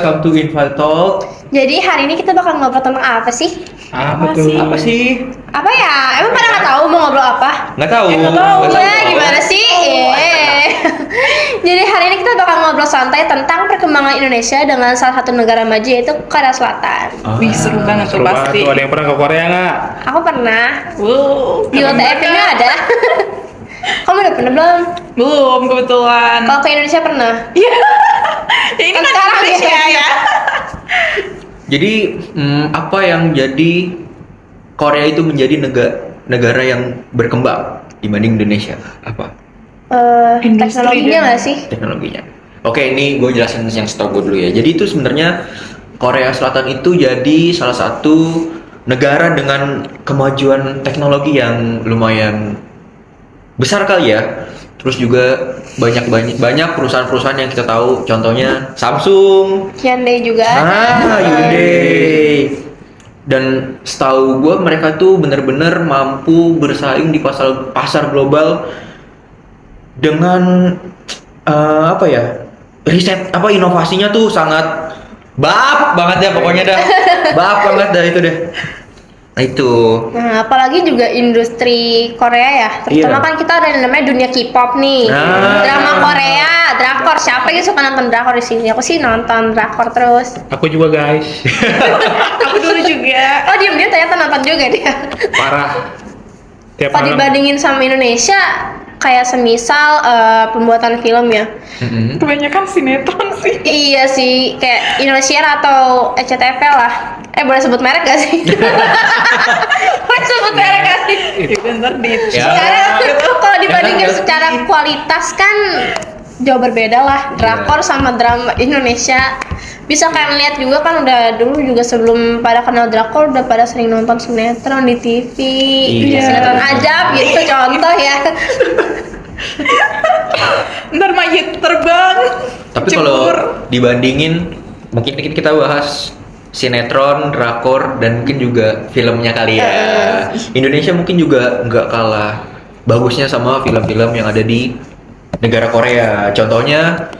welcome to Infal Talk. Jadi hari ini kita bakal ngobrol tentang apa sih? Apa sih? Apa ya? Emang pada nggak tahu mau ngobrol apa? Nggak tahu. Ya gimana sih? Jadi hari ini kita bakal ngobrol santai tentang perkembangan Indonesia dengan salah satu negara maju yaitu Korea Selatan. Wih seru banget tuh pasti. Ada yang pernah ke Korea nggak? Aku pernah. Di keren WTF ini banget. ada. Kamu udah pernah belum? Belum kebetulan. Kalau ke Indonesia pernah? Iya. Ya, ini Kan kan sekarang Indonesia ya. Jadi apa yang jadi Korea itu menjadi negara yang berkembang dibanding Indonesia? Apa Industri Teknologinya dan- nggak sih? teknologinya? Oke, ini gue jelasin yang setahu gue dulu ya. Jadi itu sebenarnya Korea Selatan itu jadi salah satu negara dengan kemajuan teknologi yang lumayan besar kali ya. Terus juga banyak perusahaan-perusahaan yang kita tahu, contohnya Samsung, Hyundai juga ada. Hyundai. Dan setahu gue mereka tuh bener-bener mampu bersaing di pasar global dengan riset inovasinya tuh sangat banget ya pokoknya dah. Banget dah itu deh. Nah itu. Nah, apalagi juga industri Korea ya. Terutama Iya. kan kita ada yang namanya dunia K-pop nih. Nah. Drama Korea, drakor. Siapa yang suka nonton drakor di sini? Aku sih nonton drakor terus. Aku juga guys. Aku dulu juga. Oh, dia ternyata nonton juga dia. Parah. Tiap Kalau dibandingin sama Indonesia, kayak semisal pembuatan film ya. Mm-mm. Kebanyakan sinetron sih. Iya sih, kayak Indosiar atau SCTV lah. Boleh sebut merek gak sih? Boleh sebut merek gak sih? Itu ntar di. Ya. Kalau dibandingin Jangan, secara kualitas kan jauh berbeda lah drakor Iya. sama drama Indonesia. Bisa kalian lihat juga kan udah dulu juga sebelum pada kenal drakor udah pada sering nonton sinetron di TV. Iya. Sinetron ajab gitu contoh ya. Ntar mayat terbang. Tapi Jemur. kalau dibandingin, mungkin kita bahas sinetron, drakor, dan mungkin juga filmnya kali ya. Indonesia mungkin juga nggak kalah bagusnya sama film-film yang ada di negara Korea. Contohnya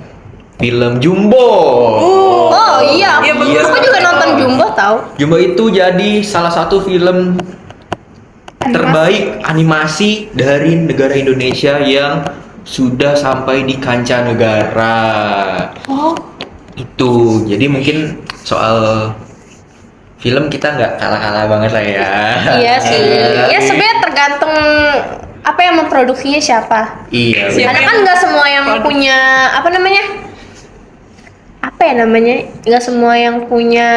film Jumbo. Oh iya, Iya, bagus. aku juga nonton Jumbo tahu. Jumbo itu jadi salah satu film terbaik animasi dari negara Indonesia yang sudah sampai di kancah negara. Oh. Itu jadi mungkin soal film kita nggak kalah-kalah banget lah ya. Iya sih. Ya sebenarnya tergantung apa yang memproduksinya siapa. Iya. Siapa Karena yang kan nggak semua yang produksi? punya nggak semua yang punya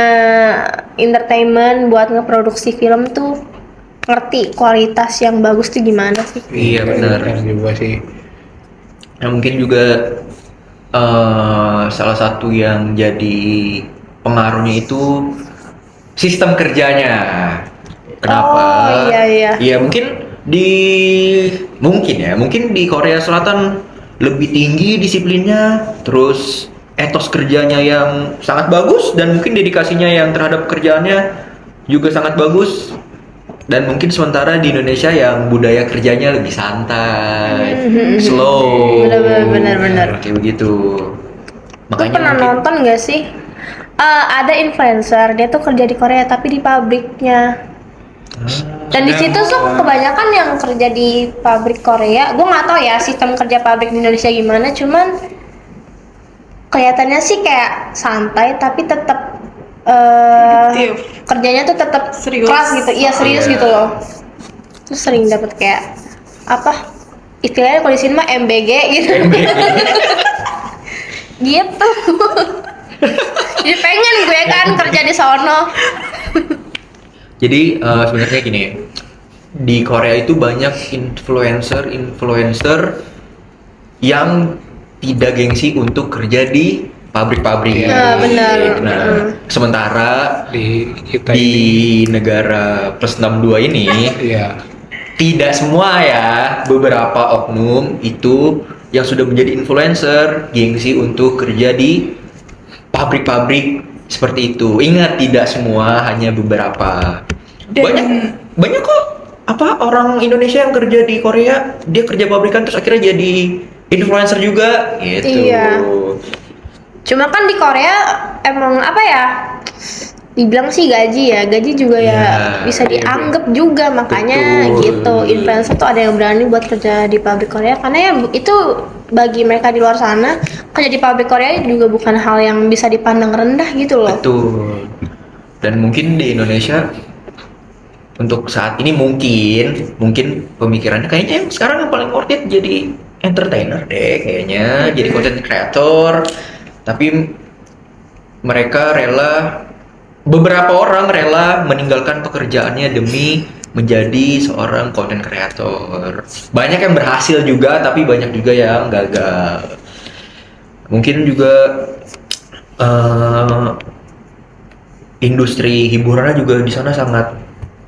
entertainment buat ngeproduksi film tuh ngerti kualitas yang bagus tuh gimana sih. Iya benar. juga sih. Nah, mungkin juga salah satu yang jadi pengaruhnya itu sistem kerjanya. Kenapa? Oh, iya. Iya mungkin di Korea Selatan lebih tinggi disiplinnya, terus etos kerjanya yang sangat bagus dan mungkin dedikasinya yang terhadap kerjaannya juga sangat bagus. Dan mungkin sementara di Indonesia yang budaya kerjanya lebih santai, slow. Benar. Kayak begitu. Lu pernah nonton nggak sih? Ada influencer dia tuh kerja di Korea tapi di pabriknya. Dan di situ tuh kebanyakan yang kerja di pabrik Korea, gue nggak tahu ya sistem kerja pabrik di Indonesia gimana, cuman kelihatannya sih kayak santai tapi tetap Produktif. kerjanya tuh tetap Serius. keras gitu, iya serius Iya. gitu loh. Terus sering dapat kayak apa? Istilahnya kalau di sini mah MBG gitu. Gitu. Jadi pengen gue kan kerja di sono. Jadi sebenarnya gini, di Korea itu banyak influencer yang tidak gengsi untuk kerja di pabrik-pabrik. Nah, benar. Nah, sementara Di kita di ini negara plus 62 ini ya tidak semua ya, beberapa oknum itu yang sudah menjadi influencer gengsi untuk kerja di pabrik-pabrik seperti itu. Ingat, tidak semua, hanya beberapa. Dan- Banyak kok orang Indonesia yang kerja di Korea, dia kerja pabrikan terus akhirnya jadi influencer juga gitu. Iya. Cuma kan di Korea emang apa ya? Dibilang sih gaji juga ya bisa dianggap juga, makanya Betul. gitu influencer tuh ada yang berani buat kerja di pabrik Korea karena ya itu bagi mereka di luar sana kerja di pabrik Korea juga bukan hal yang bisa dipandang rendah gitu loh. Betul. Dan mungkin di Indonesia untuk saat ini mungkin pemikirannya kayaknya yang sekarang yang paling worth it jadi entertainer deh kayaknya, jadi content creator. Tapi beberapa orang rela meninggalkan pekerjaannya demi menjadi seorang content creator. Banyak yang berhasil juga, tapi banyak juga yang gagal. Mungkin juga eh, industri hiburannya juga di sana sangat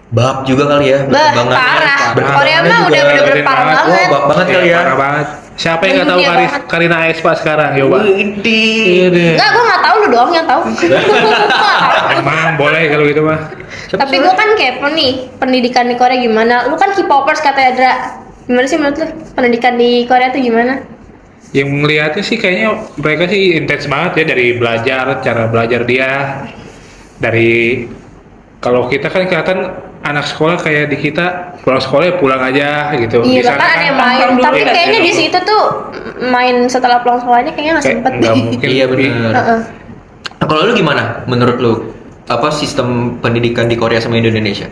bab juga kali ya, Bah, perkembangannya. parah. Korea mah juga udah bener-bener parah banget. banget. Wah, bab banget kali ya. Parah banget. Siapa yang nggak tahu Dunia banget. Karina Aespa sekarang, coba? Widih. Enggak, gue nggak tahu, lu doang yang tahu. Gua nggak tahu. Emang boleh kalau gitu mah. Tapi gue kan kepo nih, pendidikan di Korea gimana? Lu kan K-popers katanya, Dra. Gimana sih menurut lu pendidikan di Korea tuh gimana? Yang melihatnya sih kayaknya mereka sih intens banget ya, dari belajar, cara belajar dia. Dari kalau kita kan kelihatan anak sekolah kayak di kita pulang sekolah ya pulang aja gitu. Iya, Di sana bahkan ada yang main. nongkrong dulu Tapi ya, kayaknya di nongkrong. situ tuh main setelah pulang sekolahnya kayaknya nggak Kayak sempet nggak deh. mungkin. Iya benar. Heeh. Nah, kalau lu gimana menurut lu? Apa sistem pendidikan di Korea sama Indonesia?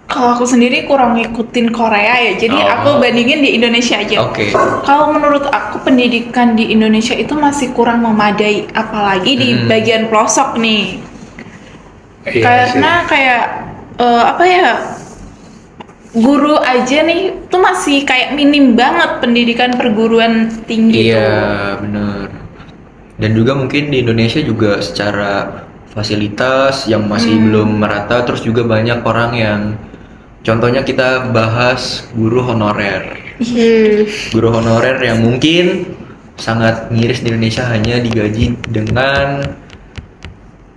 Kalau aku sendiri kurang ngikutin Korea ya, jadi Oh. aku bandingin di Indonesia aja. Oke. Kalau menurut aku pendidikan di Indonesia itu masih kurang memadai, apalagi di bagian pelosok nih. Iya Karena kayak apa ya, guru aja nih tuh masih kayak minim banget pendidikan perguruan tinggi tuh. Iya, bener. Dan juga mungkin di Indonesia juga secara fasilitas yang masih belum merata, terus juga banyak orang yang, contohnya kita bahas guru honorer. Guru honorer yang mungkin sangat miris di Indonesia hanya digaji dengan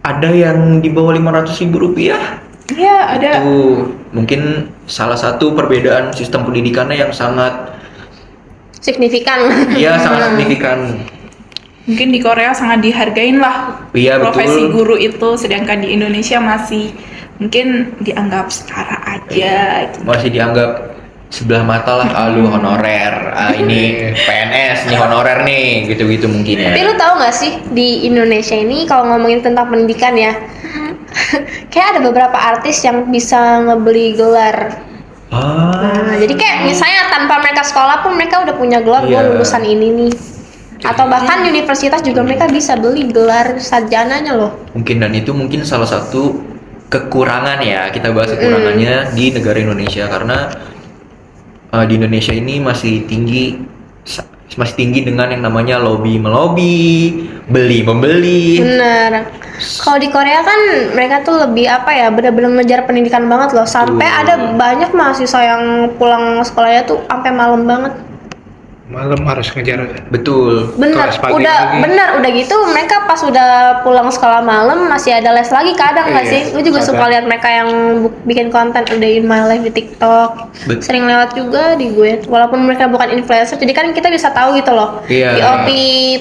ada yang di bawah 500.000 rupiah. Iya, ada. Itu mungkin salah satu perbedaan sistem pendidikannya yang sangat, Signifikan. iya sangat signifikan. Mungkin di Korea sangat dihargain lah Iya, profesi betul. guru itu, sedangkan di Indonesia masih mungkin dianggap setara aja gitu. Masih dianggap sebelah mata lah, lu honorer, ini PNS nih honorer nih, gitu-gitu mungkin ya. Tapi lu tahu nggak sih di Indonesia ini kalau ngomongin tentang pendidikan ya, kayak ada beberapa artis yang bisa ngebeli gelar. Nah, jadi kayak misalnya tanpa mereka sekolah pun mereka udah punya gelar, gue Iya. lulusan ini nih. Atau bahkan universitas juga mereka bisa beli gelar sarjananya loh. Mungkin, dan itu mungkin salah satu kekurangan ya, kita bahas kekurangannya di negara Indonesia, karena di Indonesia ini masih tinggi dengan yang namanya lobby melobi, beli membeli. Bener. Kalau di Korea kan mereka tuh lebih apa ya, bener-bener ngejar pendidikan banget loh. Sampai ada banyak mahasiswa yang pulang sekolahnya tuh sampai malam banget. Malam harus ngejar. Betul. Bener, Kelas pagi lagi. udah gitu mereka pas udah pulang sekolah malam masih ada les lagi kadang nggak Iya, sih? Gue juga kadang. suka lihat mereka yang bikin konten A Day in My Life di TikTok. Sering lewat juga di gue, walaupun mereka bukan influencer, jadi kan kita bisa tahu gitu loh. Iya. POV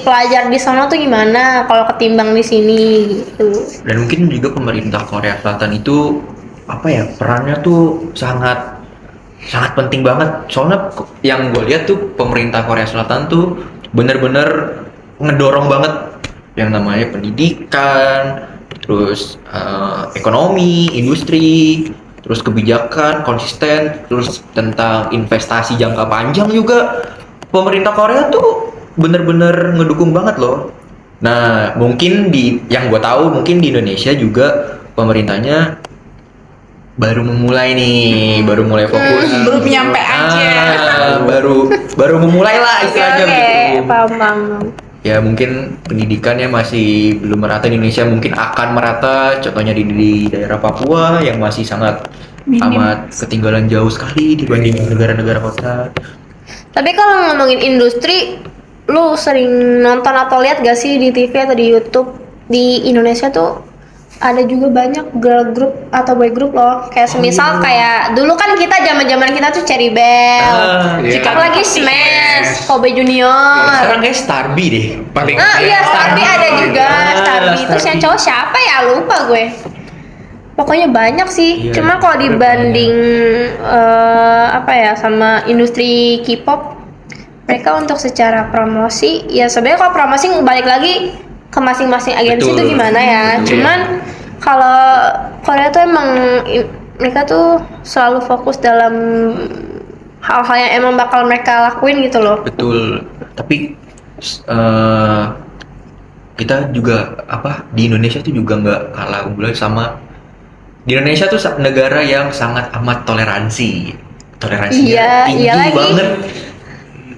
pelajar di sana tuh gimana kalau ketimbang di sini gitu. Dan mungkin juga pemerintah Korea Selatan itu apa ya, perannya tuh sangat penting banget. Soalnya yang gue lihat tuh pemerintah Korea Selatan tuh bener-bener ngedorong banget yang namanya pendidikan, terus ekonomi, industri, terus kebijakan konsisten, terus tentang investasi jangka panjang juga. Pemerintah Korea tuh bener-bener ngedukung banget loh. Nah, mungkin yang gue tahu mungkin di Indonesia juga pemerintahnya baru mulai fokus. Belum nyampe aja. Baru memulai lah istilahnya Oke, gitu. paham. Ya mungkin pendidikannya masih belum merata di Indonesia, mungkin akan merata. Contohnya di daerah Papua yang masih sangat Minim. amat ketinggalan jauh sekali dibanding negara-negara kota. Tapi kalau ngomongin industri, lu sering nonton atau lihat gak sih di TV atau di YouTube di Indonesia tuh ada juga banyak girl group atau boy group loh. Kayak semisal kayak dulu kan kita zaman kita tuh Cherry Bell, Iya. apalagi Smash, Kobe Junior. Sekarang kayak Starby deh. Paling Iya, Starby ada juga. Starby itu yang Starby. cowok siapa ya? Lupa gue. Pokoknya banyak sih. Iya, Cuma kalau ada dibanding apa ya sama industri K-pop, mereka untuk secara promosi, ya sebenarnya kalau promosi balik lagi ke masing-masing agensi Betul. itu gimana ya. Betul. Cuman kalau Korea tuh emang mereka tuh selalu fokus dalam hal-hal yang emang bakal mereka lakuin gitu loh. Betul. Tapi kita juga di Indonesia tuh juga nggak kalah unggulan sama. Di Indonesia tuh negara yang sangat amat toleransinya Iya, tinggi iya lagi. banget.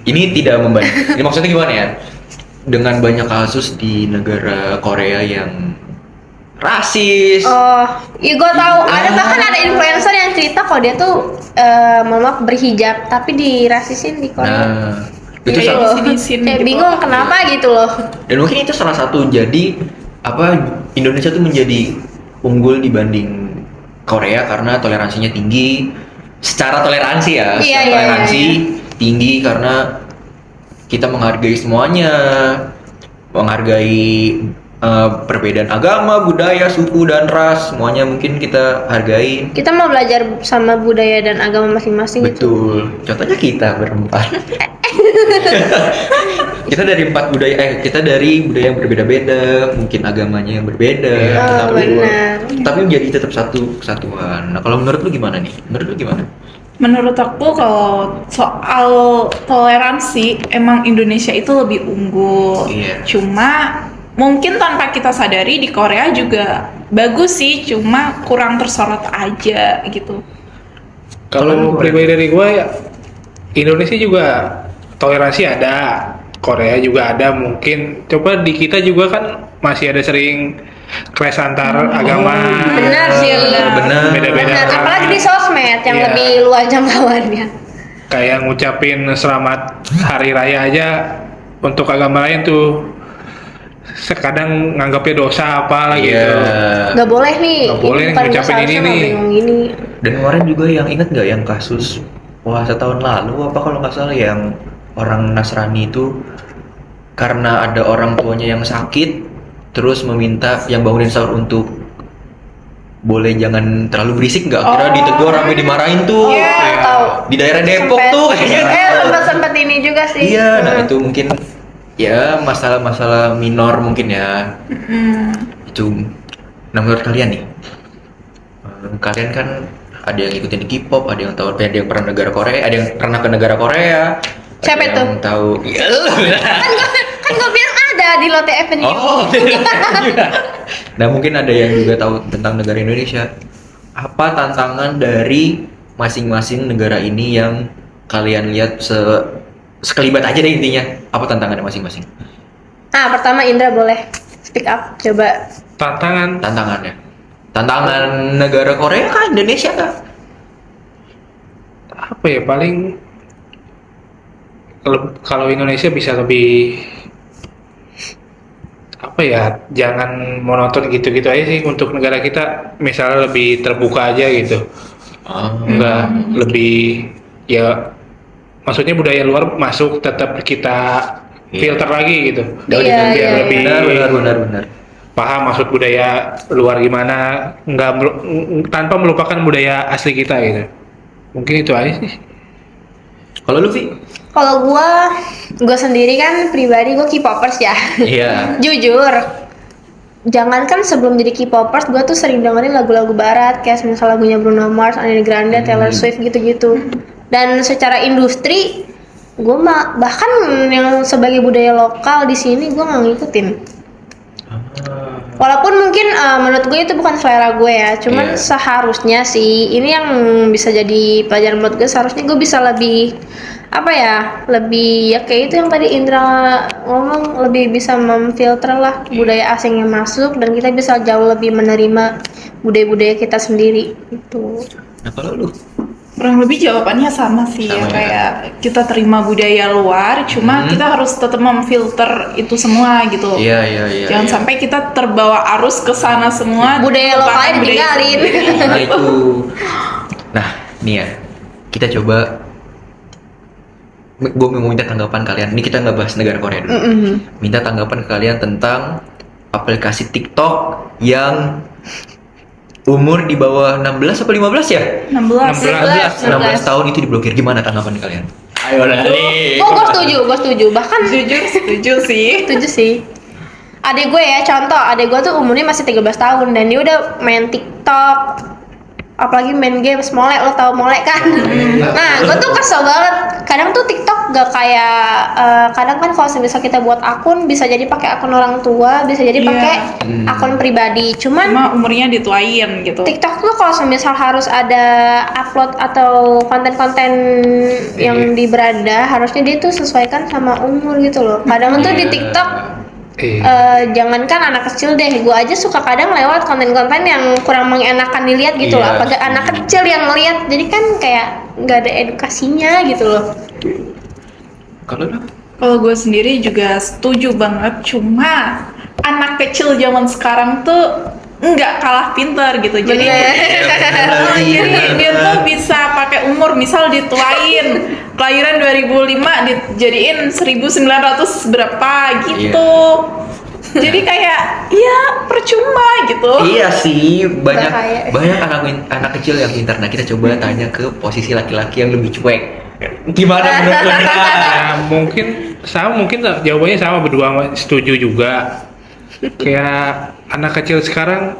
Ini tidak membanding. Ini maksudnya gimana ya? Dengan banyak kasus di negara Korea yang rasis. Oh, iya gue tahu. Ada bahkan ada influencer yang cerita kalau dia tuh mohon maaf berhijab tapi dirasisin di Korea. Nah, itu Gitu salah- loh. disinisin Kayak gitu. bingung kenapa gitu loh. dan mungkin itu salah satu jadi Indonesia tuh menjadi unggul dibanding Korea karena toleransinya tinggi. Secara toleransi ya, Iya, secara iya, toleransi iya. tinggi karena kita menghargai semuanya, menghargai perbedaan agama, budaya, suku dan ras, semuanya mungkin kita hargai. Kita mau belajar sama budaya dan agama masing-masing gitu. Betul. Contohnya kita berempat. Kita dari budaya yang berbeda-beda, mungkin agamanya yang berbeda, Oh, benar. tapi menjadi tetap satu kesatuan. Nah, kalau menurut lu gimana nih? Menurut lu gimana? Menurut aku kalau soal toleransi emang Indonesia itu lebih unggul. Iya. Cuma mungkin tanpa kita sadari di Korea juga bagus sih, cuma kurang tersorot aja gitu. kalau pribadi dari gue, Indonesia juga toleransi ada, Korea juga ada. Mungkin coba di kita juga kan masih ada sering clash antar agama. Benar sih, Benar. Beda-beda. Benar, apalagi di sosmed yang Iya. lebih luas jangkauannya. Kayak ngucapin selamat hari raya aja untuk agama lain tuh sekadang nganggapnya dosa apa Iya. gitu. Nggak boleh nih. Nggak boleh bukan ngucapin seharusnya ini nggak nih. boleh ngomong gini. Dan kemarin juga yang ingat nggak yang kasus puasa tahun lalu apa kalau nggak salah yang orang Nasrani itu karena ada orang tuanya yang sakit terus meminta yang bangunin sahur untuk boleh jangan terlalu berisik nggak kira Oh. ditegur sampai dimarahin tuh. Iya, tahu. Di daerah Depok Sempet- tuh kayaknya. sempet ini juga sih. Iya, nah itu mungkin ya masalah-masalah minor mungkin ya. Itu. Nah menurut kalian nih, kalian kan ada yang ikutin K-pop, ada yang tahu, ada yang pernah negara Korea, ada yang pernah ke negara Korea. Siapa ada itu? yang tahu. Kan gue bilang ada di Lotte Avenue. Oh. Nah mungkin ada yang juga tahu tentang negara Indonesia. Apa tantangan dari masing-masing negara ini yang kalian lihat sekelibat aja deh intinya. Apa tantangannya masing-masing? Pertama Indra boleh speak up coba. Tantangannya. Tantangan negara Korea kah? Indonesia kah? Apa ya, paling kalau Indonesia bisa lebih apa ya, jangan monoton gitu-gitu aja sih. Untuk negara kita misalnya lebih terbuka aja gitu, enggak lebih ya, maksudnya budaya luar masuk tetap kita filter lagi gitu. Iya, Biar iya, lebih Benar. paham maksud budaya luar gimana, nggak tanpa melupakan budaya asli kita gitu. Mungkin itu aja sih. Kalau lu, Vi? Kalau gue sendiri kan pribadi gue K-popers ya. Iya. Jujur, jangankan sebelum jadi K-popers, gue tuh sering dengerin lagu-lagu barat kayak misalnya lagunya Bruno Mars, Ariana Grande, Taylor Swift gitu-gitu. Dan secara industri, gue bahkan yang sebagai budaya lokal di sini gue nggak ngikutin. Walaupun mungkin menurut gue itu bukan selera gue ya, cuman Iya. seharusnya sih ini yang bisa jadi pelajaran buat gue. Seharusnya gue bisa lebih lebih ya kayak itu yang tadi Indra ngomong, lebih bisa memfilter lah budaya asing yang masuk dan kita bisa jauh lebih menerima budaya-budaya kita sendiri gitu. Nah kalau lu? Kurang lebih jawabannya sama sih Sama ya? ya, kayak kita terima budaya luar, cuma kita harus tetap memfilter itu semua gitu. Iya, iya, iya. Jangan iya. sampai kita terbawa arus ke sana semua. Budaya lupakan lokalnya budaya ditinggalin. sendiri. Nah itu. Nah, nih ya. Kita coba gue mau minta tanggapan kalian. Ini kita nggak bahas negara Korea dulu. Minta tanggapan kalian tentang aplikasi TikTok yang umur di bawah 16 atau 15 ya? 16. 16 tahun itu diblokir. Gimana tanggapan kalian? Ayo lah nih. Gue setuju. Bahkan Jujur setuju sih. setuju sih. Adek gue ya, contoh, adek gue tuh umurnya masih 13 tahun dan dia udah main TikTok, apalagi main games Mole, lo tau Mole kan? Nah, gue tuh kesel banget. Kadang tuh TikTok gak kayak, kadang kan kalau misal kita buat akun bisa jadi pakai akun orang tua, bisa jadi Iya. pakai akun pribadi. Cuman Cuma umurnya dituain gitu. TikTok tuh kalau misal harus ada upload atau konten-konten yang diberanda, harusnya dia tuh sesuaikan sama umur gitu loh. Kadang tuh di TikTok jangankan anak kecil deh, gue aja suka kadang lewat konten-konten yang kurang mengenakan dilihat gitu Iya, loh. Apalagi anak kecil yang ngeliat, jadi kan kayak nggak ada edukasinya gitu loh. Kalau lu? Kalau gue sendiri juga setuju banget, cuma anak kecil zaman sekarang tuh nggak kalah pinter gitu. Jadi dia tuh bisa pakai umur, misal dituain kelahiran 2005 dijadiin 1900 berapa gitu. Jadi kayak ya percuma gitu. Iya sih, banyak Bahaya. anak kecil yang pintar. Nah, kita coba tanya ke posisi laki-laki yang lebih cuek. Gimana menurut Anda? Ya mungkin jawabannya sama, berdua setuju juga. Kayak anak kecil sekarang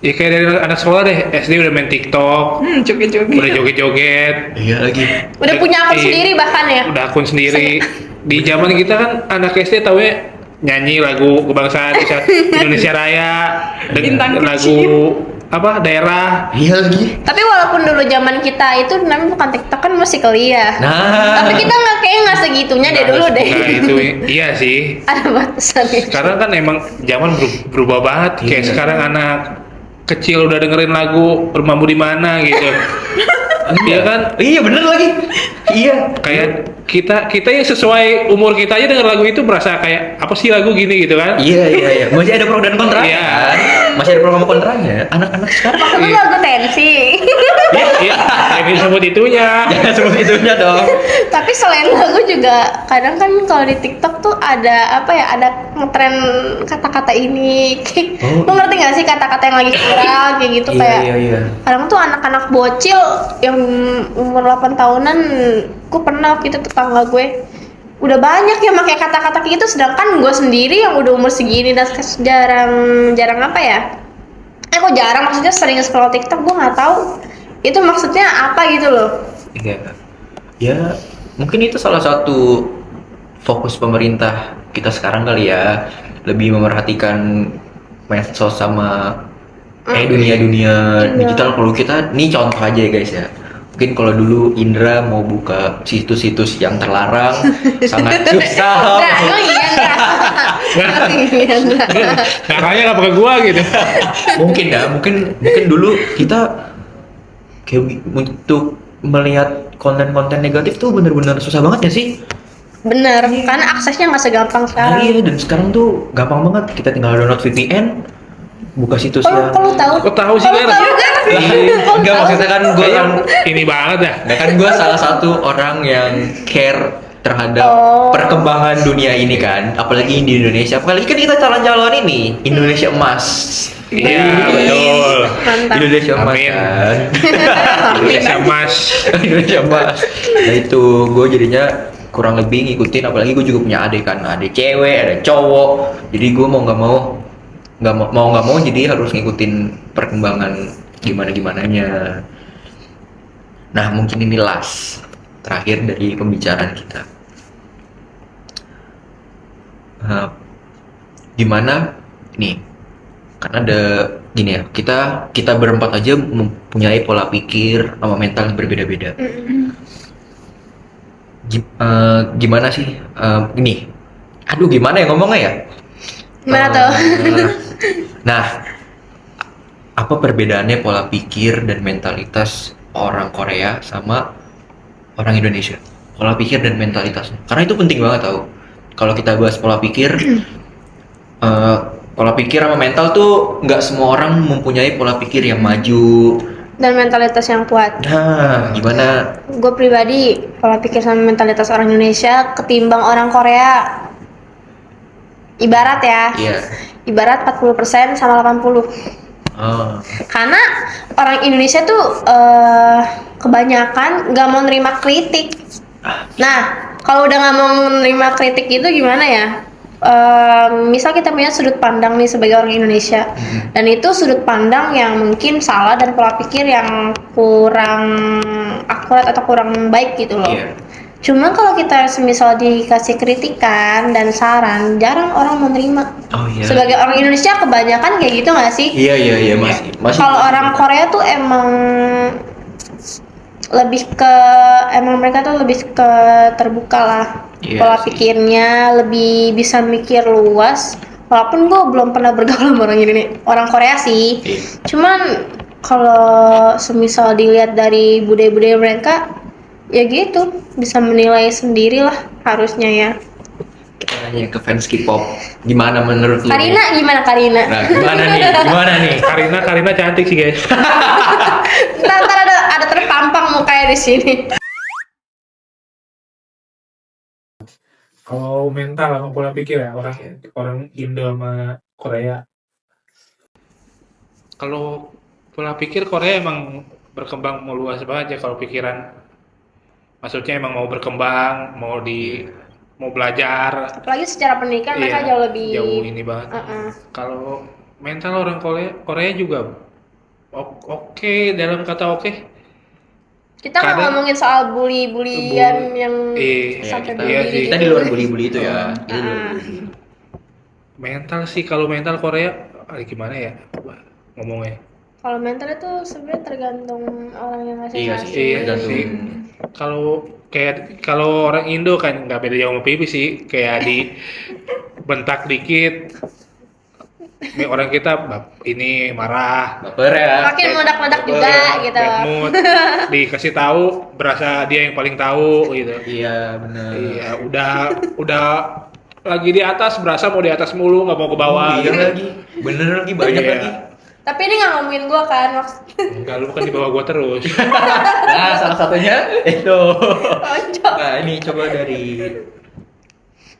ya kayak dari anak sekolah deh, SD udah main TikTok, Joget-joget. udah joget-joget, Iya lagi. Udah punya akun Iya. sendiri bahkan ya. udah akun sendiri. Di zaman kita kan anak SD taunya nyanyi lagu kebangsaan Indonesia Raya, Bintang lagu apa daerah. Iya lagi. Tapi walaupun dulu zaman kita itu namanya bukan TikTok kan musik kali ya. Nah. Tapi kita nggak segitunya deh dulu deh. Nah itu iya sih. Ada batasannya. Sekarang kan emang zaman berubah banget. Kayak Iya. sekarang anak kecil udah dengerin lagu Rumahmu di Mana gitu. Iya kan? Iya bener lagi. Iya. Kayak kita yang sesuai umur kita aja denger lagu itu berasa kayak apa sih lagu gini gitu kan? Iya. Masih ada pro dan kontra. Iya. Kan? Masih ada pro sama kontranya. Anak-anak sekarang. Itu lagu tensi. Iya, yang disebut itunya. Jangan sebut itunya dong. Tapi selain lagu juga kadang kan kalau di TikTok tuh ada apa ya, ada ngetren kata-kata ini. Oh. Lo ngerti gak sih kata-kata yang lagi viral kayak gitu kayak Iya. kadang tuh anak-anak bocil yang umur 8 tahunan, gue pernah gitu tetangga gue udah banyak yang pakai kata-kata kayak gitu, sedangkan gue sendiri yang udah umur segini dan jarang apa ya? Kok jarang, maksudnya sering scroll TikTok, gue nggak tahu itu maksudnya apa gitu loh. Iya. Ya, mungkin itu salah satu fokus pemerintah kita sekarang kali ya, lebih memerhatikan medsos sama dunia digital. Kalau kita nih contoh aja ya guys ya. Mungkin kalau dulu Indra mau buka situs-situs yang terlarang sangat susah. Nah, emang iya nggak? Iya nggak? Caranya nggak pakai gua gitu. mungkin dulu kita kayak untuk melihat konten-konten negatif tuh bener-bener susah banget ya sih. Bener, karena aksesnya nggak segampang sekarang. Iya, dan sekarang tuh gampang banget. Kita tinggal download VPN, buka situs yang. Kalau tahu? Kok tahu sih, Gar? Tahu kan? Enggak, maksudnya kan gue Kayaknya kan, ini banget ya. salah satu orang yang care terhadap perkembangan dunia ini kan, apalagi di Indonesia. Apalagi kan kita calon-calon ini Indonesia Emas. Iya, betul. Mantap. Indonesia Emas Amin. kan. Indonesia Mas. Indonesia Emas. Nah itu gue jadinya kurang lebih ngikutin, apalagi gue juga punya adik kan, adik cewek, ada cowok. Jadi gue mau nggak mau jadi harus ngikutin perkembangan gimananya. Nah mungkin ini last terakhir dari pembicaraan kita. Gimana nih? Karena ada gini ya, kita berempat aja mempunyai pola pikir sama mental yang berbeda-beda. Gimana sih? Gini, aduh gimana ya ngomongnya ya? Gimana tuh? Nah, apa perbedaannya pola pikir dan mentalitas orang Korea sama orang Indonesia, pola pikir dan mentalitasnya. Karena itu penting banget tau. Kalau kita bahas pola pikir, eh, pola pikir sama mental tuh nggak semua orang mempunyai pola pikir yang maju. Dan mentalitas yang kuat. Nah, gimana? Gue pribadi pola pikir sama mentalitas orang Indonesia ketimbang orang Korea. Ibarat ya. Iya. Ibarat 40% sama 80. Oh, Karena orang Indonesia tuh kebanyakan nggak mau nerima kritik. Nah, kalau udah nggak mau menerima kritik itu gimana ya? Misal kita punya sudut pandang nih sebagai orang Indonesia, dan itu sudut pandang yang mungkin salah dan pola pikir yang kurang akurat atau kurang baik gitu loh. iya. Cuma kalau kita semisal dikasih kritikan dan saran, jarang orang menerima. Oh iya. Sebagai orang Indonesia kebanyakan kayak gitu nggak sih? Iya masih. Kalau orang Korea tuh emang lebih ke mereka tuh lebih ke terbuka lah. Iya Pola sih. pikirnya lebih bisa mikir luas. Walaupun gue belum pernah bergaul sama orang ini, orang Korea sih. Iya. Cuman kalau semisal dilihat dari budaya-budaya mereka, ya gitu, bisa menilai sendiri lah harusnya ya. Kita nanya ke fans K-pop, gimana menurut lu? Karina gimana Karina? Nah, gimana nih? Gimana nih? Karina cantik sih guys. Ntar ada terpampang mukanya di sini. Kalau mental sama pola pikir ya orang Indo sama Korea. Kalau pola pikir Korea emang berkembang meluas banget ya kalau pikiran. Maksudnya emang mau berkembang, mau belajar. Apalagi secara pendidikan mereka Iya, jauh lebih jauh ini banget. Uh-uh. Kalau mental orang Korea juga oke, dalam kata oke. Kita nggak Kadang- ngomongin soal bully-bullyan yang sampai bunuh iya diri sih. gitu. Kita di luar bully-bully itu ya. Kita di luar Ah. bully. Mental sih, kalau mental Korea gimana ya ngomongnya? Kalau mental itu sebenarnya tergantung orangnya Iya masing-masing. sih, Iya tergantung. sih. Kalau orang Indo kan nggak beda jauh sama pipi sih, kayak di bentak dikit. Ini orang kita ini marah, Baper ya. Makin meledak-ledak juga gitu. bad mood, dikasih tahu berasa dia yang paling tahu gitu. Iya benar. Iya, udah lagi di atas berasa mau di atas mulu, nggak mau ke bawah. Iya gitu. lagi. Bener lagi banyak Iya. lagi. Tapi ini nggak ngomongin gua kan, Enggak, lu kan di bawah gua terus. Nah, salah satunya itu. Tonjok. Nah, ini coba dari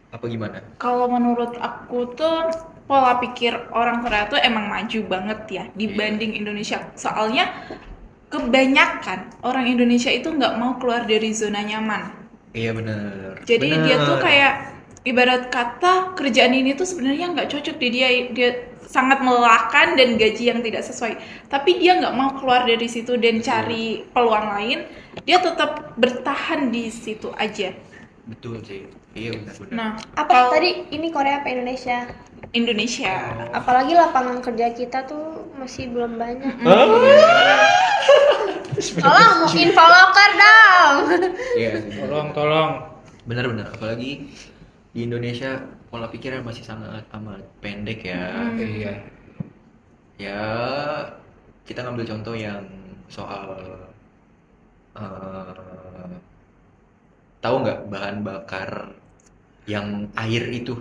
apa gimana? Kalau menurut aku tuh pola pikir orang Korea tuh emang maju banget ya dibanding Indonesia. Soalnya kebanyakan orang Indonesia itu nggak mau keluar dari zona nyaman. Iya bener. Jadi Bener. dia tuh kayak ibarat kata kerjaan ini tuh sebenarnya nggak cocok di dia. Dia sangat melelahkan dan gaji yang tidak sesuai. Tapi dia nggak mau keluar dari situ dan cari peluang lain. Dia tetap bertahan di situ aja. Betul sih. Iya benar-benar. Nah, Apa kalau tadi ini Korea apa Indonesia? Indonesia. Apalagi lapangan kerja kita tuh masih belum banyak. Tolong mau info loker dong. Iya sih. Tolong. Benar-benar. Apalagi di Indonesia pola pikirnya masih sangat amat pendek ya. Iya. Ya kita ngambil contoh yang soal tahu nggak bahan bakar yang air itu,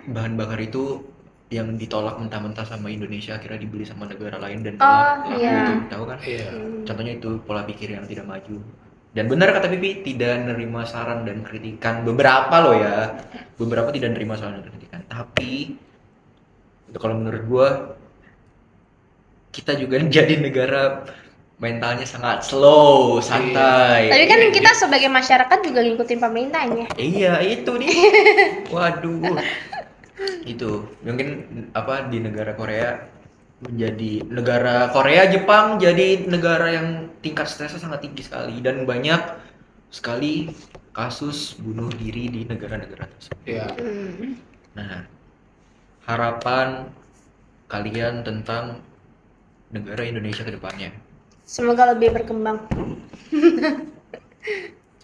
bahan bakar itu yang ditolak mentah-mentah sama Indonesia akhirnya dibeli sama negara lain dan malah laku iya. itu, tahu kan? Iya. Contohnya itu pola pikir yang tidak maju. Dan benar kata Pipi, tidak nerima saran dan kritikan. Beberapa loh ya, beberapa tidak nerima saran dan kritikan. Tapi kalau menurut gua, kita juga jadi negara mentalnya sangat slow, santai. Tapi kan kita sebagai masyarakat juga ngikutin pemerintahnya. Iya itu nih. Waduh. Itu mungkin apa di negara Korea menjadi negara Korea Jepang jadi negara yang tingkat stresnya sangat tinggi sekali dan banyak sekali kasus bunuh diri di negara-negara tersebut. Iya. Nah, harapan kalian tentang negara Indonesia ke depannya. Semoga lebih berkembang.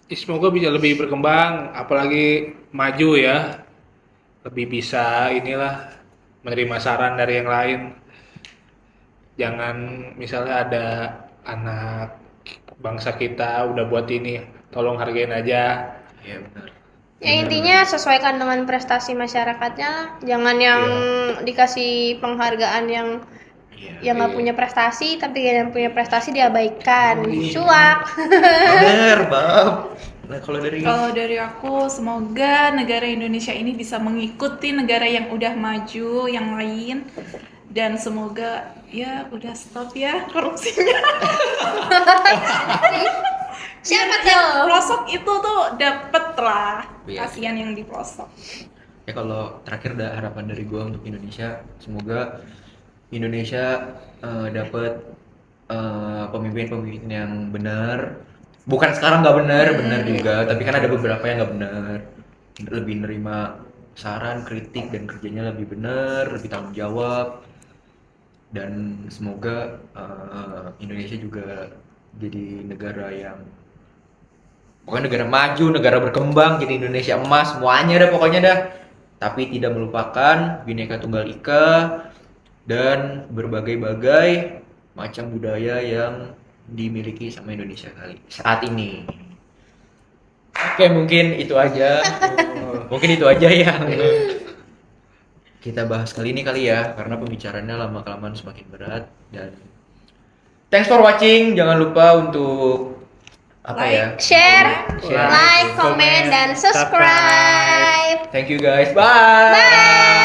Semoga bisa lebih berkembang, apalagi maju ya. Lebih bisa inilah menerima saran dari yang lain. Jangan misalnya anak bangsa kita udah buat ini, tolong hargain aja. Iya benar. Ya intinya sesuaikan dengan prestasi masyarakatnya lah. Jangan yang dikasih penghargaan yang Iya. nggak punya prestasi, tapi yang punya prestasi diabaikan. Oh, iya. Cuak. Bener, Bab. Nah, kalau dari aku semoga negara Indonesia ini bisa mengikuti negara yang udah maju yang lain, dan semoga ya udah stop ya korupsinya. Siapa Biar yang tuh? pelosok itu tuh dapet lah. Iya. Kasihan yang di pelosok. ya kalau terakhir ada harapan dari gua untuk Indonesia, semoga Indonesia dapat pemimpin-pemimpin yang benar. Bukan sekarang nggak benar, benar juga. Tapi kan ada beberapa yang nggak benar. Lebih nerima saran, kritik, dan kerjanya lebih benar, lebih tanggung jawab. Dan semoga Indonesia juga jadi negara yang pokoknya negara maju, negara berkembang, jadi Indonesia emas, semuanya dah pokoknya dah. Tapi tidak melupakan Bhinneka Tunggal Ika dan berbagai-bagai macam budaya yang dimiliki sama Indonesia kali saat ini. Oke, mungkin itu aja. Mungkin itu aja yang kita bahas kali ini kali ya, karena pembicaraannya lama-kelamaan semakin berat. Dan thanks for watching. Jangan lupa untuk Share, Share, like, comment, dan subscribe. Thank you guys. Bye. Bye.